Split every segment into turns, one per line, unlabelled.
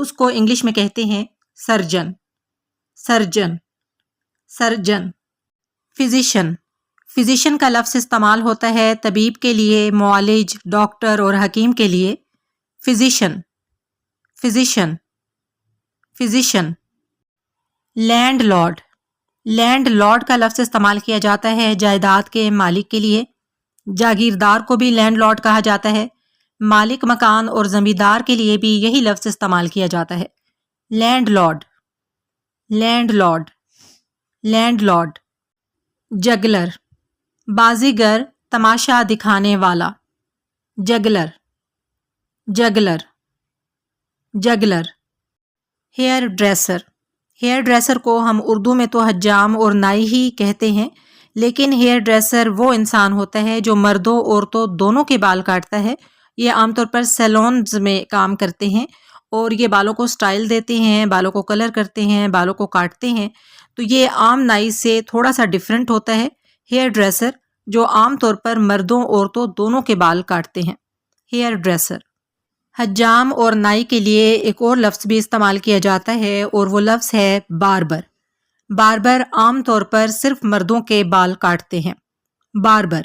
اس کو انگلش میں کہتے ہیں surgeon, surgeon, surgeon. Physician, physician کا لفظ استعمال ہوتا ہے طبیب کے لیے، معالج، ڈاکٹر اور حکیم کے لیے۔ Physician, physician, physician. Landlord, landlord کا لفظ استعمال کیا جاتا ہے جائیداد کے مالک کے لیے۔ جاگیردار کو بھی لینڈ لارڈ کہا جاتا ہے۔ مالک مکان اور زمیندار کے لیے بھی یہی لفظ استعمال کیا جاتا ہے، landlord, landlord, landlord. Juggler, بازیگر، تماشا دکھانے والا۔ Juggler, juggler, juggler. Hairdresser, hairdresser کو ہم اردو میں تو حجام اور نائی ہی کہتے ہیں، لیکن ہیئر ڈریسر وہ انسان ہوتا ہے جو مردوں عورتوں دونوں کے بال کاٹتا ہے۔ یہ عام طور پر سیلونز میں کام کرتے ہیں اور یہ بالوں کو سٹائل دیتے ہیں، بالوں کو کلر کرتے ہیں، بالوں کو کاٹتے ہیں۔ تو یہ عام نائی سے تھوڑا سا ڈیفرنٹ ہوتا ہے ہیئر ڈریسر، جو عام طور پر مردوں عورتوں دونوں کے بال کاٹتے ہیں، ہیئر ڈریسر۔ حجام اور نائی کے لیے ایک اور لفظ بھی استعمال کیا جاتا ہے اور وہ لفظ ہے باربر۔ باربر عام طور پر صرف مردوں کے بال کاٹتے ہیں، barber,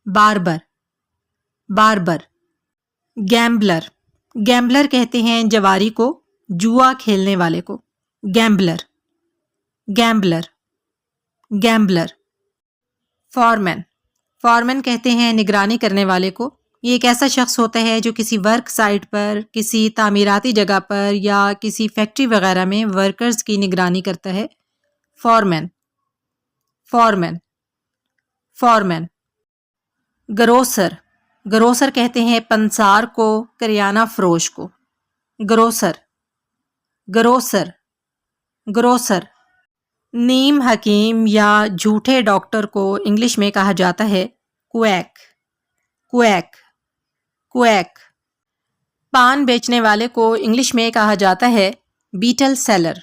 barber, barber. Gambler, gambler کہتے ہیں جواری کو، جوا کھیلنے والے کو، gambler, gambler, gambler. Foreman, foreman کہتے ہیں نگرانی کرنے والے کو۔ یہ ایک ایسا شخص ہوتا ہے جو کسی ورک سائٹ پر، کسی تعمیراتی جگہ پر یا کسی فیکٹری وغیرہ میں ورکرز کی نگرانی کرتا ہے، foreman, foreman, foreman. Grocer, grocer کہتے ہیں پنسار کو، کریانہ فروش کو، گروسر، گروسر، گروسر۔ نیم حکیم یا جھوٹے ڈاکٹر کو انگلش میں کہا جاتا ہے کویک، کویک، کویک۔ پان بیچنے والے کو انگلش میں کہا جاتا ہے betel seller,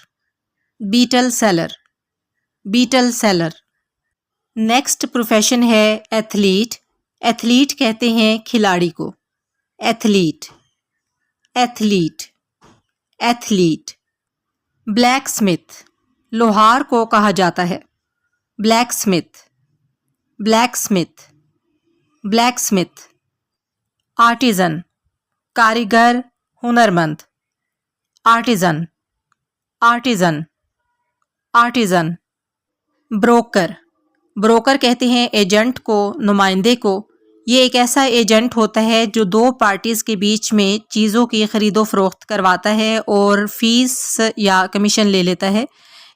betel seller, betel seller. Next profession ہے ایتھلیٹ، ایتھلیٹ کہتے ہیں کھلاڑی کو، athlete, athlete, athlete. Blacksmith, لوہار کو کہا جاتا ہے، blacksmith, blacksmith, blacksmith. Artisan, کاریگر، ہنرمند، artisan, artisan, artisan. Broker, broker کہتے ہیں ایجنٹ کو، نمائندے کو۔ یہ ایک ایسا ایجنٹ ہوتا ہے جو دو پارٹیز کے بیچ میں چیزوں کی خرید و فروخت کرواتا ہے اور فیس یا کمیشن لے لیتا ہے۔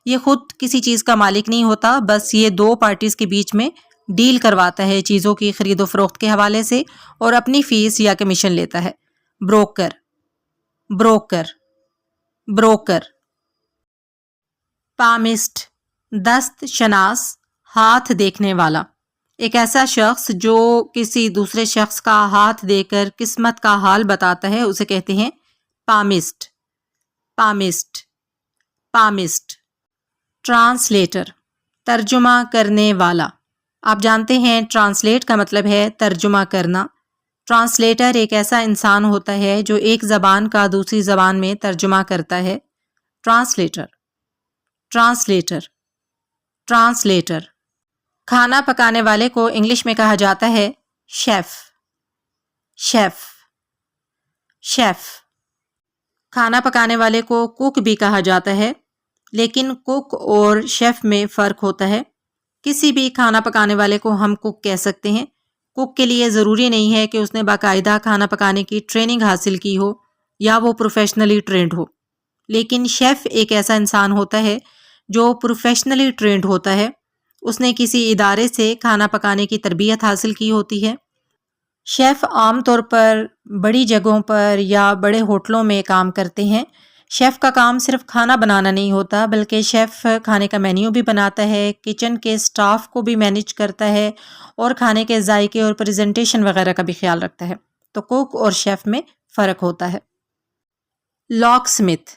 یہ خود کسی چیز کا مالک نہیں ہوتا، بس یہ دو پارٹیز کے بیچ میں ڈیل کرواتا ہے چیزوں کی خرید و فروخت کے حوالے سے اور اپنی فیس یا کمیشن لیتا ہے، بروکر، بروکر، بروکر۔ پامسٹ، دست شناس، ہاتھ دیکھنے والا۔ ایک ایسا شخص جو کسی دوسرے شخص کا ہاتھ دے کر قسمت کا حال بتاتا ہے، اسے کہتے ہیں پامسٹ، پامسٹ، پامسٹ۔ ٹرانسلیٹر، ترجمہ کرنے والا۔ آپ جانتے ہیں ٹرانسلیٹ کا مطلب ہے ترجمہ کرنا۔ ٹرانسلیٹر ایک ایسا انسان ہوتا ہے جو ایک زبان کا دوسری زبان میں ترجمہ کرتا ہے، ٹرانسلیٹر، ٹرانسلیٹر، ٹرانسلیٹر۔ کھانا پکانے والے کو انگلش میں کہا جاتا ہے شیف، شیف، شیف۔ کھانا پکانے والے کو کوک بھی کہا جاتا ہے، لیکن کوک اور شیف میں فرق ہوتا ہے۔ کسی بھی کھانا پکانے والے کو ہم کوک کہہ سکتے ہیں۔ کوک کے لیے ضروری نہیں ہے کہ اس نے باقاعدہ کھانا پکانے کی ٹریننگ حاصل کی ہو یا وہ پروفیشنلی ٹرینڈ ہو، لیکن شیف ایک ایسا انسان ہوتا ہے جو پروفیشنلی ٹرینڈ ہوتا ہے۔ اس نے کسی ادارے سے کھانا پکانے کی تربیت حاصل کی ہوتی ہے۔ شیف عام طور پر بڑی جگہوں پر یا بڑے ہوٹلوں میں کام کرتے ہیں۔ شیف کا کام صرف کھانا بنانا نہیں ہوتا، بلکہ شیف کھانے کا مینیو بھی بناتا ہے، کچن کے سٹاف کو بھی مینیج کرتا ہے اور کھانے کے ذائقے اور پریزنٹیشن وغیرہ کا بھی خیال رکھتا ہے۔ تو کوک اور شیف میں فرق ہوتا ہے۔ لاک سمتھ،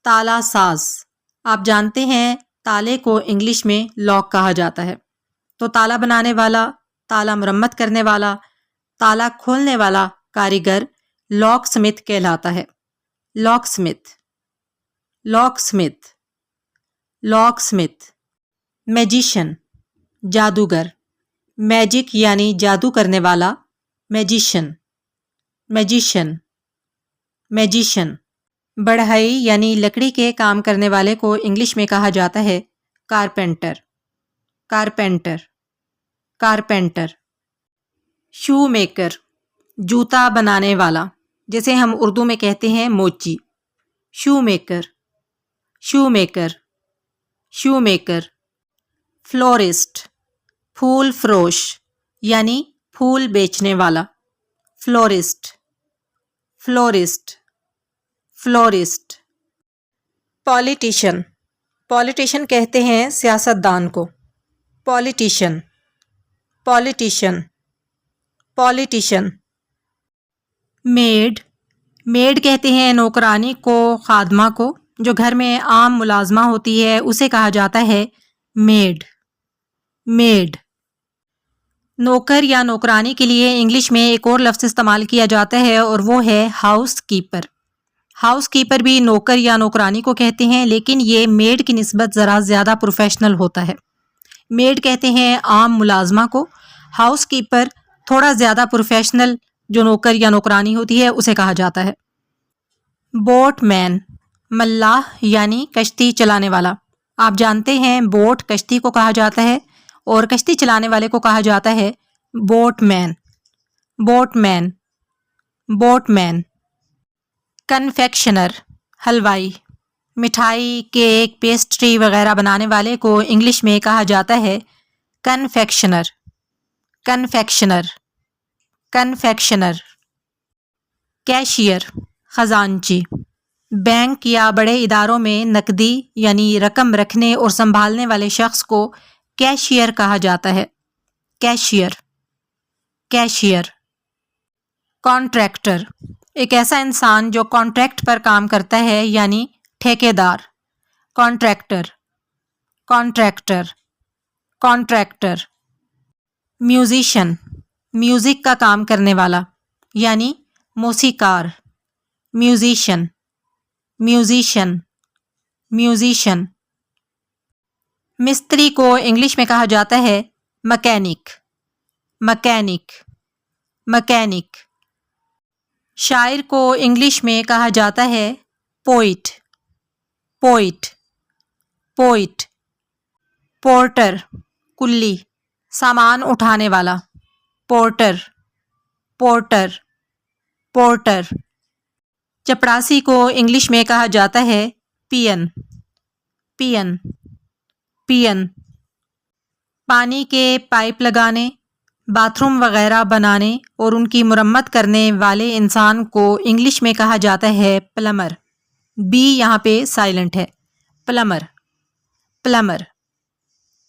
تالا ساز۔ آپ جانتے ہیں تالے کو انگلش میں لاک کہا جاتا ہے، تو تالا بنانے والا، تالا مرمت کرنے والا، تالا کھولنے والا کاریگر لاک سمتھ کہلاتا ہے، locksmith, locksmith, locksmith. Magician, جادوگر، میجک یعنی جادو کرنے والا، میجیشین، میجیشین، میجیشین۔ بڑھئی یعنی لکڑی کے کام کرنے والے کو انگلش میں کہا جاتا ہے carpenter, carpenter, carpenter. Shoemaker, جوتا بنانے والا، جیسے ہم اردو میں کہتے ہیں موچی۔ Shoemaker, shoemaker, shoemaker. Florist, پھول فروش یعنی پھول بیچنے والا، فلورسٹ، فلورسٹ، فلورسٹ۔ پولیٹیشین، پولیٹیشین کہتے ہیں سیاست دان کو، politician, politician, politician. Made, made کہتے ہیں نوکرانی کو، خادمہ کو، جو گھر میں عام ملازمہ ہوتی ہے اسے کہا جاتا ہے میڈ، میڈ۔ نوکر یا نوکرانی کے لیے انگلش میں ایک اور لفظ استعمال کیا جاتا ہے اور وہ ہے ہاؤس کیپر۔ ہاؤس کیپر بھی نوکر یا نوکرانی کو کہتے ہیں، لیکن یہ میڈ کی نسبت ذرا زیادہ پروفیشنل ہوتا ہے۔ میڈ کہتے ہیں عام ملازمہ کو، ہاؤس کیپر تھوڑا زیادہ پروفیشنل جو نوکر یا نوکرانی ہوتی ہے اسے کہا جاتا ہے۔ بوٹ مین، ملاح یعنی کشتی چلانے والا۔ آپ جانتے ہیں بوٹ کشتی کو کہا جاتا ہے اور کشتی چلانے والے کو کہا جاتا ہے بوٹ مین، بوٹ مین، بوٹ مین۔ کنفیکشنر، حلوائی، مٹھائی، کیک، پیسٹری وغیرہ بنانے والے کو انگلش میں کہا جاتا ہے کنفیکشنر، کنفیکشنر، کنفیکشنر۔ کیشیئر، خزانچی، بینک یا بڑے اداروں میں نقدی یعنی رقم رکھنے اور سنبھالنے والے شخص کو کیشیئر کہا جاتا ہے، کیشیئر، کیشیئر۔ کانٹریکٹر، ایک ایسا انسان جو کانٹریکٹ پر کام کرتا ہے یعنی ٹھیکیدار، contractor, contractor, contractor. Musician, music کا کام کرنے والا یعنی موسیقار، میوزیشین، میوزیشین، میوزیشین۔ مستری کو انگلش میں کہا جاتا ہے مکینک، مکینک، مکینک۔ شاعر کو انگلش میں کہا جاتا ہے پوئٹ، پوئٹ، پوئٹ۔ پورٹر، کلی، سامان اٹھانے والا، پورٹر، پورٹر، پورٹر۔ چپڑاسی کو انگلش میں کہا جاتا ہے پین، پین، پین۔ پانی کے پائپ لگانے، باتھ روم وغیرہ بنانے اور ان کی مرمت کرنے والے انسان کو انگلش میں کہا جاتا ہے پلمر، بی یہاں پہ سائلنٹ ہے، پلمر، پلمر،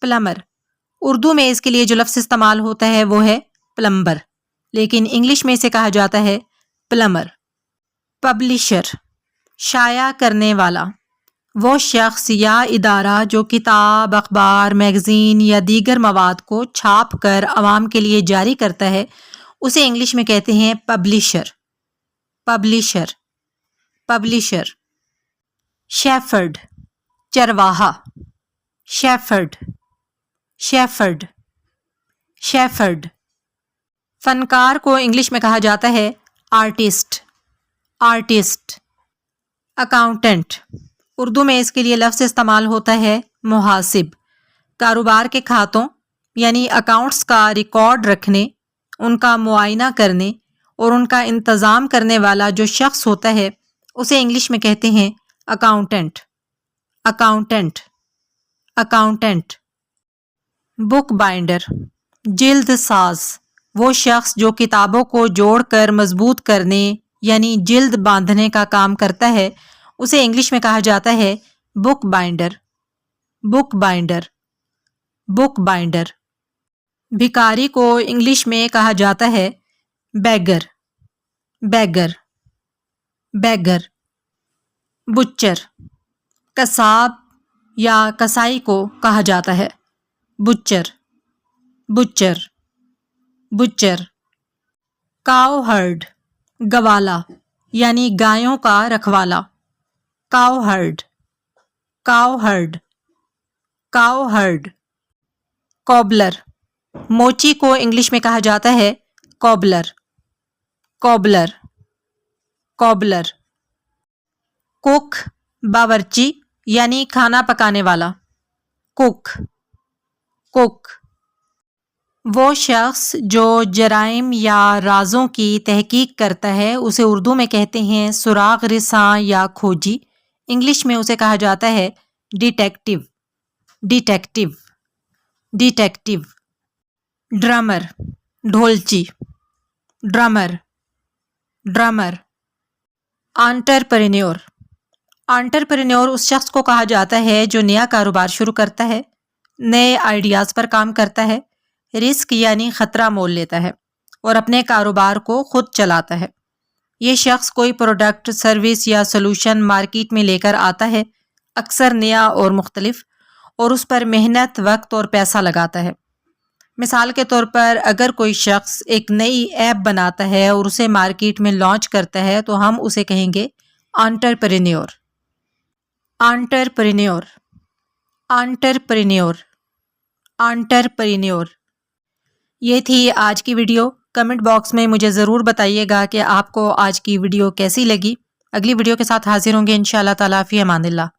پلمر۔ اردو میں اس کے لیے جو لفظ استعمال ہوتا ہے وہ ہے پلمبر، لیکن انگلش میں اسے کہا جاتا ہے پلمر۔ پبلشر، شائع کرنے والا، وہ شخص یا ادارہ جو کتاب، اخبار، میگزین یا دیگر مواد کو چھاپ کر عوام کے لیے جاری کرتا ہے اسے انگلش میں کہتے ہیں پبلشر، پبلشر، پبلشر۔ شیفرڈ، چرواہا، شیفرڈ، شیفرڈ، شیفرڈ۔ فنکار کو انگلش میں کہا جاتا ہے آرٹسٹ، آرٹسٹ۔ اکاؤنٹنٹ، اردو میں اس کے لیے لفظ استعمال ہوتا ہے محاسب، کاروبار کے کھاتوں یعنی اکاؤنٹس کا ریکارڈ رکھنے، ان کا معائنہ کرنے اور ان کا انتظام کرنے والا جو شخص ہوتا ہے اسے انگلش میں کہتے ہیں اکاؤنٹنٹ، اکاؤنٹنٹ، اکاؤنٹنٹ۔ بک بائنڈر، جلد ساز، وہ شخص جو کتابوں کو جوڑ کر مضبوط کرنے یعنی جلد باندھنے کا کام کرتا ہے اسے انگلش میں کہا جاتا ہے بک بائنڈر، بک بائنڈر، بک بائنڈر۔ بھکاری کو انگلش میں کہا جاتا ہے بیگر، بیگر، بیگر۔ بچر، قصاب یا کسائی کو کہا جاتا ہے بچر، بچر، بچر۔ کاؤ ہرڈ، گوالا، یعنی گایوں کا رکھوالا. کاؤ ہرڈ، کاؤ ہرڈ، کاؤ ہرڈ. کوبلر، موچی کو انگلش میں کہا جاتا ہے کوبلر، کوبلر، کوبلر. کوک، باورچی یعنی کھانا پکانے والا. کوک، کوک. وہ شخص جو جرائم یا رازوں کی تحقیق کرتا ہے اسے اردو میں کہتے ہیں سراغ رساں یا کھوجی. انگلش میں اسے کہا جاتا ہے ڈیٹیکٹیو، ڈیٹیکٹیو، ڈیٹیکٹیو. ڈرمر، ڈھولچی، ڈرمر، ڈرمر. انٹرپرینیور، انٹرپرینیور اس شخص کو کہا جاتا ہے جو نیا کاروبار شروع کرتا ہے، نئے آئیڈیاز پر کام کرتا ہے، رسک یعنی خطرہ مول لیتا ہے اور اپنے کاروبار کو خود چلاتا ہے. یہ شخص کوئی پروڈکٹ، سروس یا سلوشن مارکیٹ میں لے کر آتا ہے، اکثر نیا اور مختلف، اور اس پر محنت، وقت اور پیسہ لگاتا ہے. مثال کے طور پر اگر کوئی شخص ایک نئی ایپ بناتا ہے اور اسے مارکیٹ میں لانچ کرتا ہے تو ہم اسے کہیں گے انٹرپرینیور، انٹرپرینیور، انٹرپرینیور، انٹرپرینیور. یہ تھی آج کی ویڈیو. کمنٹ باکس میں مجھے ضرور بتائیے گا کہ آپ کو آج کی ویڈیو کیسی لگی. اگلی ویڈیو کے ساتھ حاضر ہوں گے انشاءاللہ تعالیٰ. فی امان اللہ.